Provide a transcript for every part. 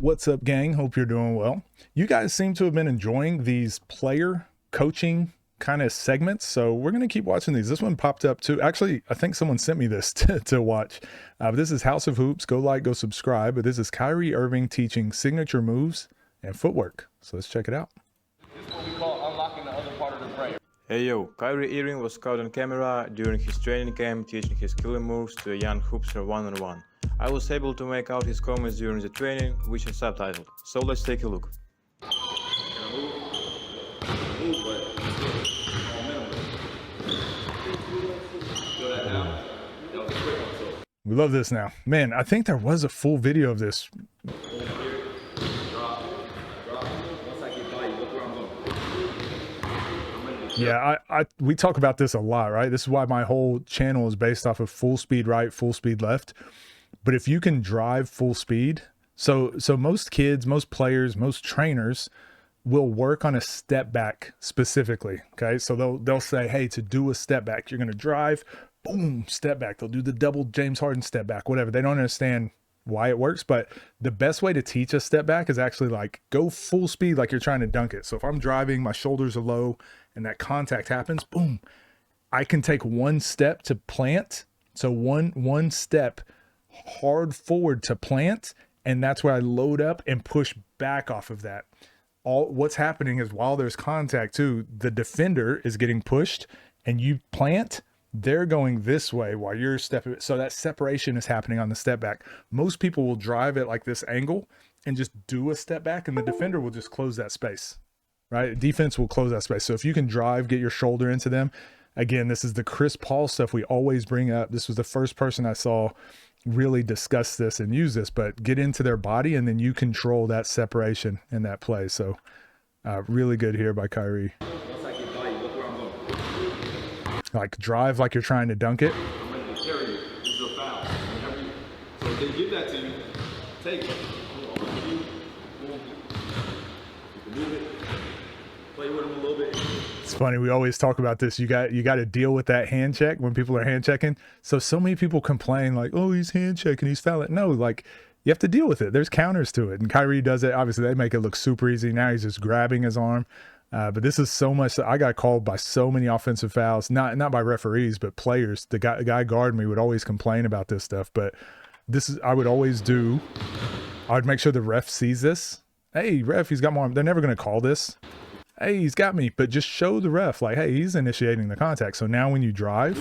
What's up, gang? Hope you're doing well. You guys seem to have been enjoying these player coaching kind of segments, so we're going to keep watching these. This one popped up too. Actually, I think someone sent me this to watch. This is House of Hoops. Go like, go subscribe. But this is Kyrie Irving teaching signature moves and footwork. So let's check it out. This is what we call unlocking the other part of the brain. Hey yo, Kyrie Irving was caught on camera during his training camp teaching his killer moves to a young hoopster one-on-one. I was able to make out his comments during the training, which is subtitled. So let's take a look. We love this now. Man, I think there was a full video of this. Yeah, we talk about this a lot, right? This is why my whole channel is based off of full speed right, full speed left. But if you can drive full speed, so most kids, most players, most trainers will work on a step back specifically, okay? So they'll say, hey, to do a step back, you're going to drive, boom, step back. They'll do the double James Harden step back, whatever. They don't understand why it works, but the best way to teach a step back is actually like go full speed like you're trying to dunk it. So if I'm driving, my shoulders are low and that contact happens, boom, I can take one step to plant. So one step hard forward to plant, and that's where I load up and push back off of that. What's happening is while there's contact too, the defender is getting pushed and you plant, they're going this way while you're stepping. So that separation is happening on the step back. Most people will drive at like this angle and just do a step back, and the defender will just close that space, right? Defense will close that space. So if you can drive, get your shoulder into them. Again, this is the Chris Paul stuff we always bring up. This was the first person I saw really discuss this and use this, but get into their body and then you control that separation in that play. So really good here by Kyrie. Like drive like you're trying to dunk it. I'm ready to carry you. This is a foul. So if they give that to you, take it. You can move it. Play with them a little bit. It's funny, we always talk about this. You got to deal with that hand check when people are hand checking. So many people complain like, oh, he's hand checking, he's fouling. No, like you have to deal with it. There's counters to it. And Kyrie does it. Obviously, they make it look super easy. Now he's just grabbing his arm. But this is so much that I got called by so many offensive fouls, not by referees, but players. The guy guarding me would always complain about this stuff. But this is, I would always do. I would make sure the ref sees this. Hey, ref, he's got more. They're never going to call this. Hey, he's got me, but just show the ref like, hey, he's initiating the contact. So now when you drive,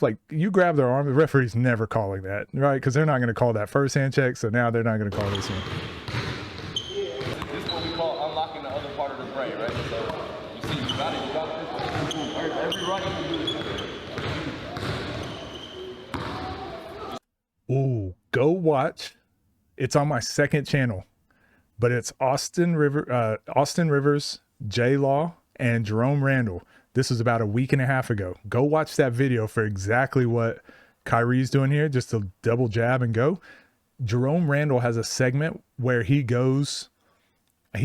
like you grab their arm, the referee's never calling that, right? Because they're not going to call that first hand check. So now they're not going to call this one. This is what we call unlocking the other part of the brain, right? So you see, you got it. Every right you do this. Ooh, go watch. It's on my second channel. But it's Austin Rivers, J Law, and Jerome Randall. This was about a week and a half ago. Go watch that video for exactly what Kyrie's doing here, just to double jab and go. Jerome Randall has a segment where he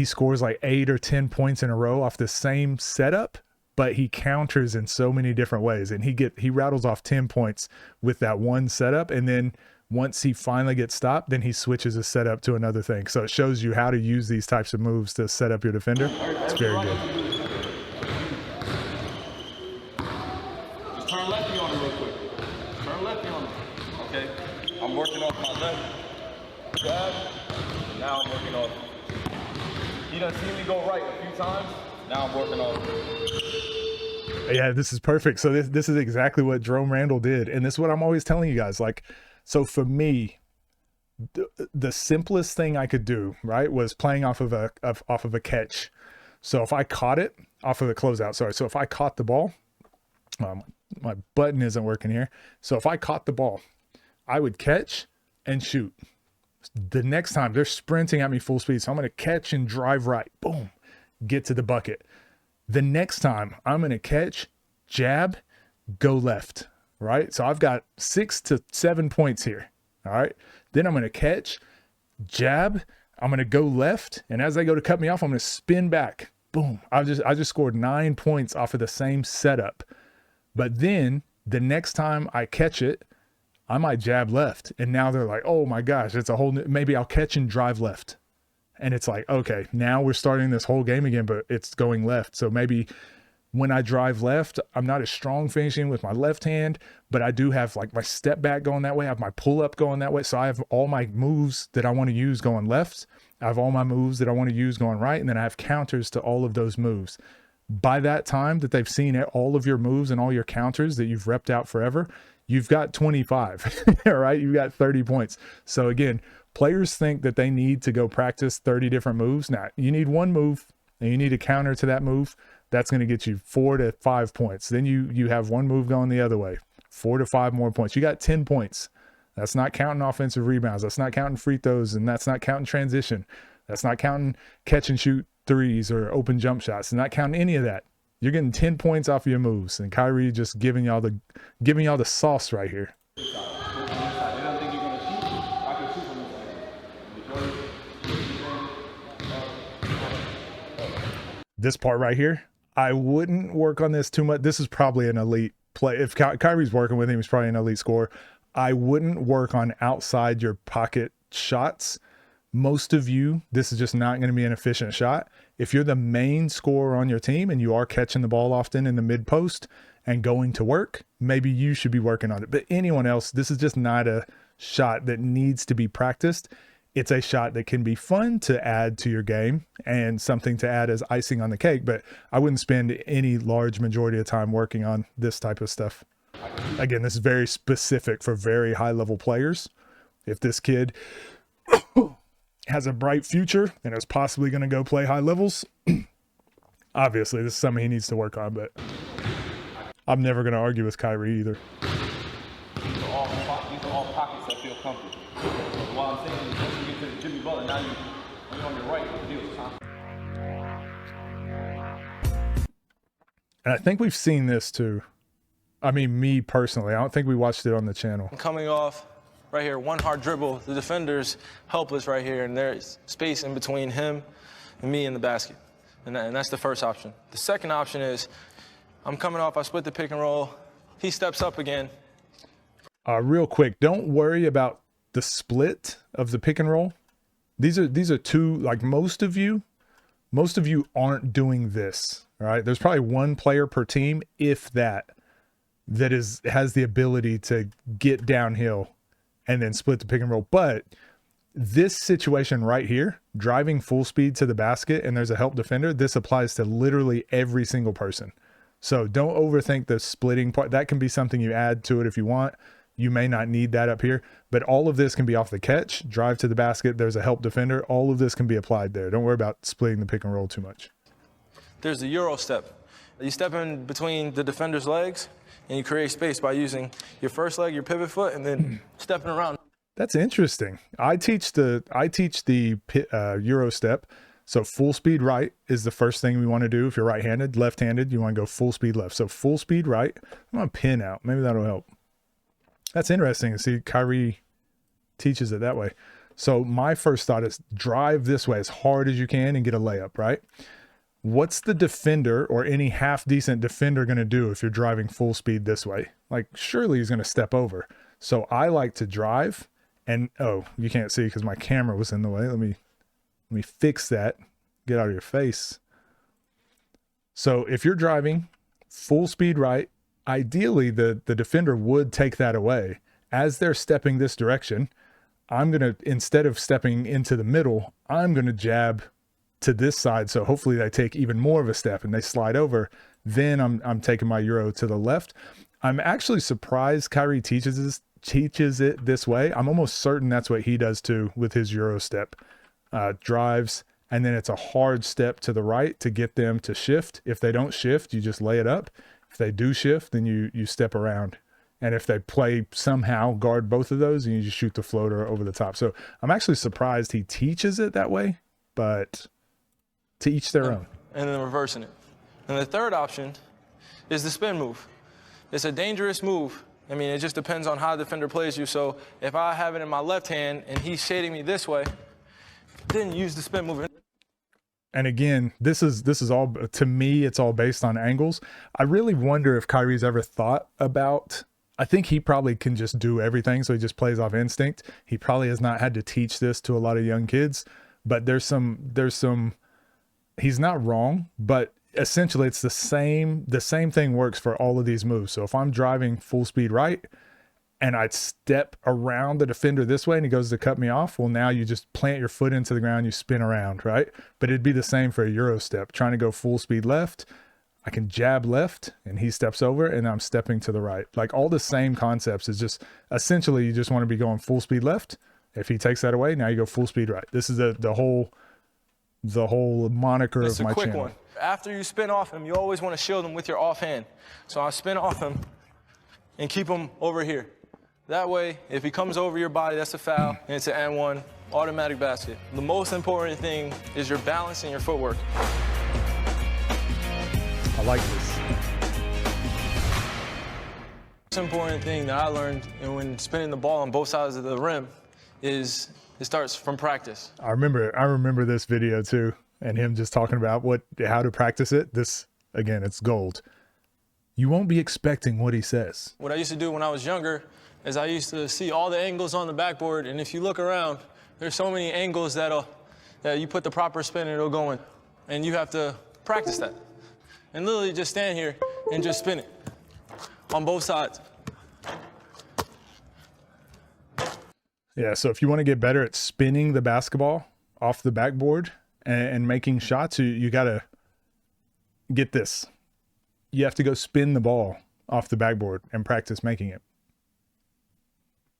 scores like 8 or 10 points in a row off the same setup, but he counters in so many different ways. And he rattles off 10 points with that one setup, and then once he finally gets stopped, then he switches his setup to another thing. So it shows you how to use these types of moves to set up your defender. It's very good. Just turn lefty on it real quick. Turn lefty on it. Okay. I'm working off my left jab. Now I'm working off. He done seen me go right a few times. Now I'm working off. Yeah, this is perfect. So this is exactly what Jerome Randall did. And this is what I'm always telling you guys. Like, so for me, the simplest thing I could do, right, was playing off of a catch. So if I caught it off of a closeout, sorry. So if I caught the ball, my button isn't working here. So if I caught the ball, I would catch and shoot. The next time they're sprinting at me full speed, so I'm going to catch and drive right, boom, get to the bucket. The next time I'm going to catch, jab, go left. Right? So I've got 6 to 7 points here. All right. Then I'm going to catch, jab. I'm going to go left. And as they go to cut me off, I'm going to spin back. Boom. I just scored 9 points off of the same setup. But then the next time I catch it, I might jab left. And now they're like, oh my gosh, it's a whole new, maybe I'll catch and drive left. And it's like, okay, now we're starting this whole game again, but it's going left. So maybe when I drive left, I'm not as strong finishing with my left hand, but I do have like my step back going that way. I have my pull up going that way. So I have all my moves that I want to use going left. I have all my moves that I want to use going right. And then I have counters to all of those moves. By that time that they've seen all of your moves and all your counters that you've repped out forever, you've got 25, all right? You've got 30 points. So again, players think that they need to go practice 30 different moves. Now, you need one move and you need a counter to that move. That's going to get you 4 to 5 points. Then you have one move going the other way, 4 to 5 more points. You got 10 points. That's not counting offensive rebounds. That's not counting free throws, and that's not counting transition. That's not counting catch and shoot threes or open jump shots. It's not counting any of that. You're getting 10 points off of your moves, and Kyrie just giving y'all the sauce right here. This part right here, I wouldn't work on this too much. This is probably an elite play. If Kyrie's working with him, he's probably an elite scorer. I wouldn't work on outside your pocket shots. Most of you, this is just not going to be an efficient shot. If you're the main scorer on your team and you are catching the ball often in the mid post and going to work, maybe you should be working on it. But anyone else, this is just not a shot that needs to be practiced. It's a shot that can be fun to add to your game and something to add as icing on the cake. But I wouldn't spend any large majority of time working on this type of stuff. Again, this is very specific for very high level players. If this kid has a bright future and is possibly going to go play high levels, obviously this is something he needs to work on, but I'm never going to argue with Kyrie either. These are all pockets that feel comfortable. So while I'm saying, once you get to Jimmy Butler, now you're on your right. The deal is time. And I think we've seen this too. I mean, me personally, I don't think we watched it on the channel. Coming off right here, one hard dribble, the defender's helpless right here, and there's space in between him and me in the basket. And that's the first option. The second option is I'm coming off, I split the pick and roll, he steps up again. Real quick, don't worry about the split of the pick and roll. These are two, like most of you aren't doing this, all right? There's probably one player per team, if that has the ability to get downhill and then split the pick and roll. But this situation right here, driving full speed to the basket and there's a help defender, this applies to literally every single person. So don't overthink the splitting part. That can be something you add to it if you want. You may not need that up here, but all of this can be off the catch, drive to the basket, there's a help defender. All of this can be applied there. Don't worry about splitting the pick and roll too much. There's the Euro step. You step in between the defender's legs and you create space by using your first leg, your pivot foot, and then stepping around. That's interesting. I teach the Euro step. So full speed right is the first thing we want to do. If you're right-handed, left-handed, you want to go full speed left. So full speed right. I'm going to pin out. Maybe that'll help. That's interesting to see Kyrie teaches it that way. So my first thought is drive this way as hard as you can and get a layup, right? What's the defender or any half decent defender going to do if you're driving full speed this way? Like surely he's going to step over. So I like to drive and, oh, you can't see because my camera was in the way. Let me fix that. Get out of your face. So if you're driving full speed right, ideally the defender would take that away. As they're stepping this direction, I'm going to, instead of stepping into the middle, I'm going to jab to this side. So hopefully they take even more of a step and they slide over. Then I'm taking my Euro to the left. I'm actually surprised Kyrie teaches it this way. I'm almost certain that's what he does too with his Euro step. Drives, and then it's a hard step to the right to get them to shift. If they don't shift, you just lay it up. If they do shift, then you step around. And if they play somehow guard both of those, and you just shoot the floater over the top. So I'm actually surprised he teaches it that way, but to each their own. And then reversing it. And the third option is the spin move. It's a dangerous move. I mean, it just depends on how the defender plays you. So if I have it in my left hand and he's shading me this way, then use the spin move. And again, this is all, to me, it's all based on angles. I really wonder if Kyrie's ever thought about I think he probably can just do everything. So he just plays off instinct. He probably has not had to teach this to a lot of young kids, but there's some, he's not wrong, but essentially it's the same thing works for all of these moves. So if I'm driving full speed right and I step around the defender this way and he goes to cut me off, well, now you just plant your foot into the ground, you spin around, right? But it'd be the same for a Euro step. Trying to go full speed left, I can jab left and he steps over and I'm stepping to the right. Like all the same concepts is just essentially you just want to be going full speed left. If he takes that away, now you go full speed right. This is the whole moniker of my channel. It's a quick one. After you spin off him, you always want to shield him with your offhand. So I spin off him and keep him over here. That way, if he comes over your body, that's a foul, and it's an and one, automatic basket. The most important thing is your balance and your footwork. I like this. The most important thing that I learned when spinning the ball on both sides of the rim is it starts from practice. I remember this video too, and him just talking about how to practice it. This, again, it's gold. You won't be expecting what he says. What I used to do when I was younger is I used to see all the angles on the backboard, and if you look around, there's so many angles that you put the proper spin and it'll go in. And you have to practice that. And literally just stand here and just spin it on both sides. Yeah, so if you want to get better at spinning the basketball off the backboard and making shots, you got to get this. You have to go spin the ball off the backboard and practice making it.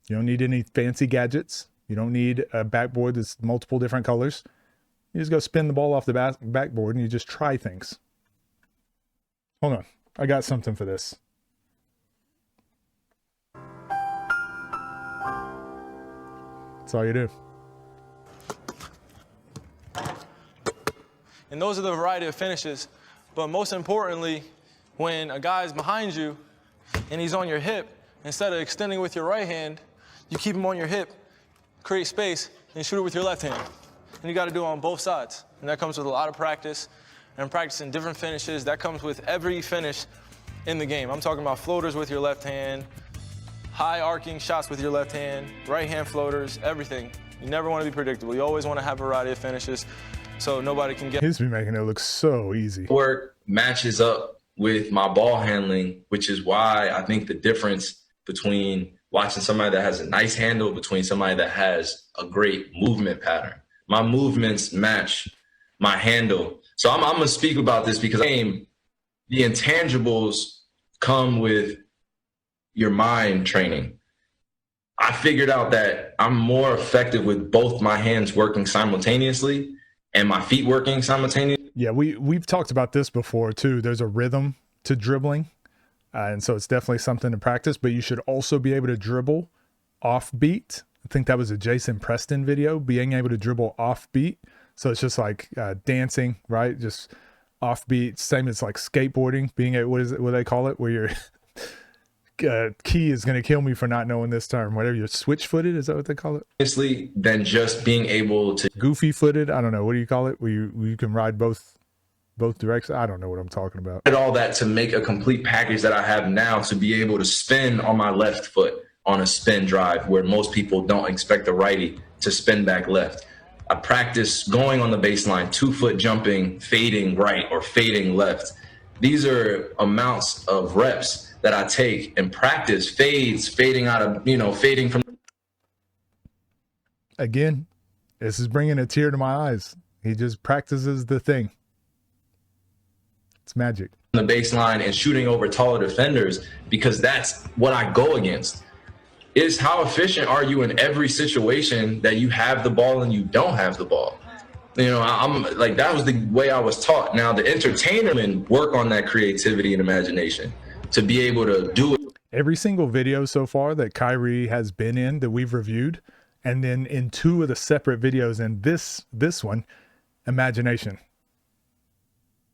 You don't need any fancy gadgets. You don't need a backboard that's multiple different colors. You just go spin the ball off the backboard and you just try things. Hold on. I got something for this. That's all you do. And those are the variety of finishes. But most importantly, when a guy's behind you and he's on your hip, instead of extending with your right hand, you keep him on your hip, create space, and shoot it with your left hand. And you got to do it on both sides. And that comes with a lot of practice and practicing different finishes. That comes with every finish in the game. I'm talking about floaters with your left hand, high arcing shots with your left hand, right hand floaters, everything. You never want to be predictable. You always want to have a variety of finishes so nobody can get. He's been making it look so easy. Work matches up with my ball handling, which is why I think the difference between watching somebody that has a nice handle between somebody that has a great movement pattern. My movements match my handle. So I'm going to speak about this because the intangibles come with your mind training. I figured out that I'm more effective with both my hands working simultaneously and my feet working simultaneously. Yeah, we've talked about this before too. There's a rhythm to dribbling. And so it's definitely something to practice, but you should also be able to dribble off beat. I think that was a Jason Preston video, being able to dribble off beat. So it's just like dancing, right? Just off beat. Same as like skateboarding, being able, what do they call it? Where your Key is going to kill me for not knowing this term. Whatever, you're switch footed. Is that what they call it? Honestly, than just being able to. Goofy footed. I don't know. What do you call it? Where you can ride both directions. I don't know what I'm talking about. Did all that to make a complete package that I have now to be able to spin on my left foot on a spin drive where most people don't expect the righty to spin back left. I practice going on the baseline, 2-foot jumping, fading right or fading left. These are amounts of reps that I take and practice fading out of, fading from. Again, this is bringing a tear to my eyes. He just practices the thing. It's magic. The baseline and shooting over taller defenders, because that's what I go against. Is how efficient are you in every situation that you have the ball and you don't have the ball? I'm like, that was the way I was taught. Now the entertainer and work on that creativity and imagination to be able to do it. Every single video so far that Kyrie has been in that we've reviewed, and then in 2 of the separate videos, and this one, imagination.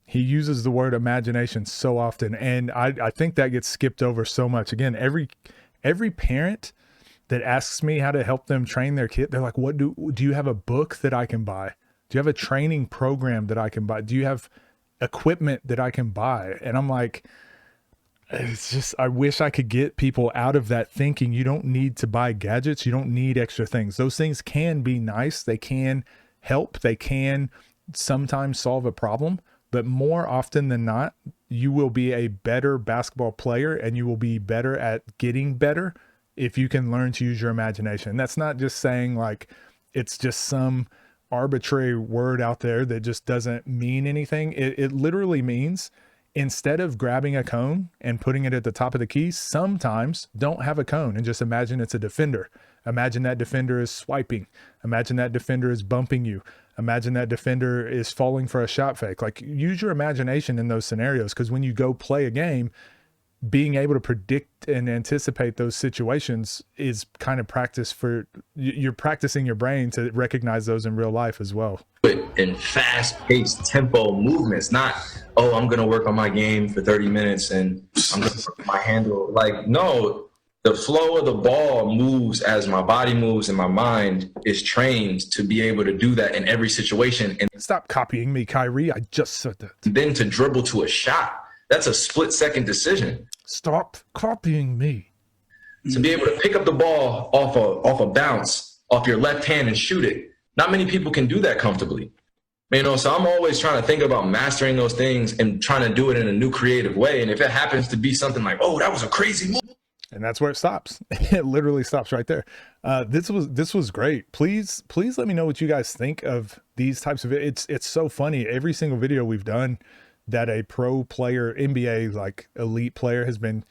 He uses the word imagination so often, and I think that gets skipped over so much. Again, every parent that asks me how to help them train their kid, they're like, "What do you have a book that I can buy? Do you have a training program that I can buy? Do you have equipment that I can buy?" And I'm like, It's just, I wish I could get people out of that thinking you don't need to buy gadgets. You don't need extra things. Those things can be nice. They can help. They can sometimes solve a problem, but more often than not, you will be a better basketball player and you will be better at getting better if you can learn to use your imagination. That's not just saying like it's just some arbitrary word out there that just doesn't mean anything. It literally means, instead of grabbing a cone and putting it at the top of the key, sometimes don't have a cone and just imagine it's a defender. Imagine that defender is swiping. Imagine that defender is bumping you. Imagine that defender is falling for a shot fake. Like, use your imagination in those scenarios, because when you go play a game, being able to predict and anticipate those situations is kind of practice for, you're practicing your brain to recognize those in real life as well. In fast-paced tempo movements, not, oh, I'm going to work on my game for 30 minutes and I'm going to work on my handle. Like, no, the flow of the ball moves as my body moves and my mind is trained to be able to do that in every situation. And stop copying me, Kyrie. I just said that. Then to dribble to a shot, that's a split-second decision. Stop copying me. To be able to pick up the ball off a bounce, off your left hand and shoot it, not many people can do that comfortably. You know, so I'm always trying to think about mastering those things and trying to do it in a new creative way. And if it happens to be something like, oh, that was a crazy move. And that's where it stops. It literally stops right there. This was great. Please let me know what you guys think of these types of, it's so funny. Every single video we've done that a pro player, NBA, like elite player has been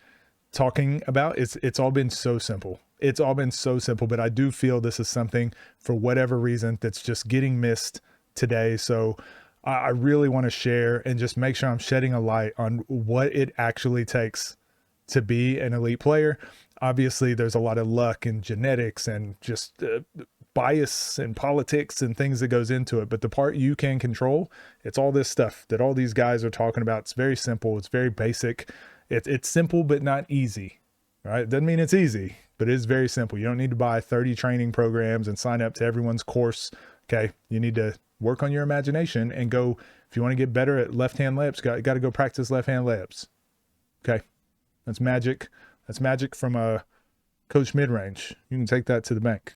talking about, it's all been so simple. It's all been so simple, but I do feel this is something, for whatever reason, that's just getting missed today. So I really want to share and just make sure I'm shedding a light on what it actually takes to be an elite player. Obviously, there's a lot of luck and genetics and just bias and politics and things that goes into it. But the part you can control, it's all this stuff that all these guys are talking about. It's very simple. It's very basic. It's simple, but not easy, right? Doesn't mean it's easy, but it is very simple. You don't need to buy 30 training programs and sign up to everyone's course. Okay. You need to work on your imagination and go, if you want to get better at left-hand layups, got to go practice left-hand layups. Okay. That's magic. That's magic from Coach Midrange. You can take that to the bank.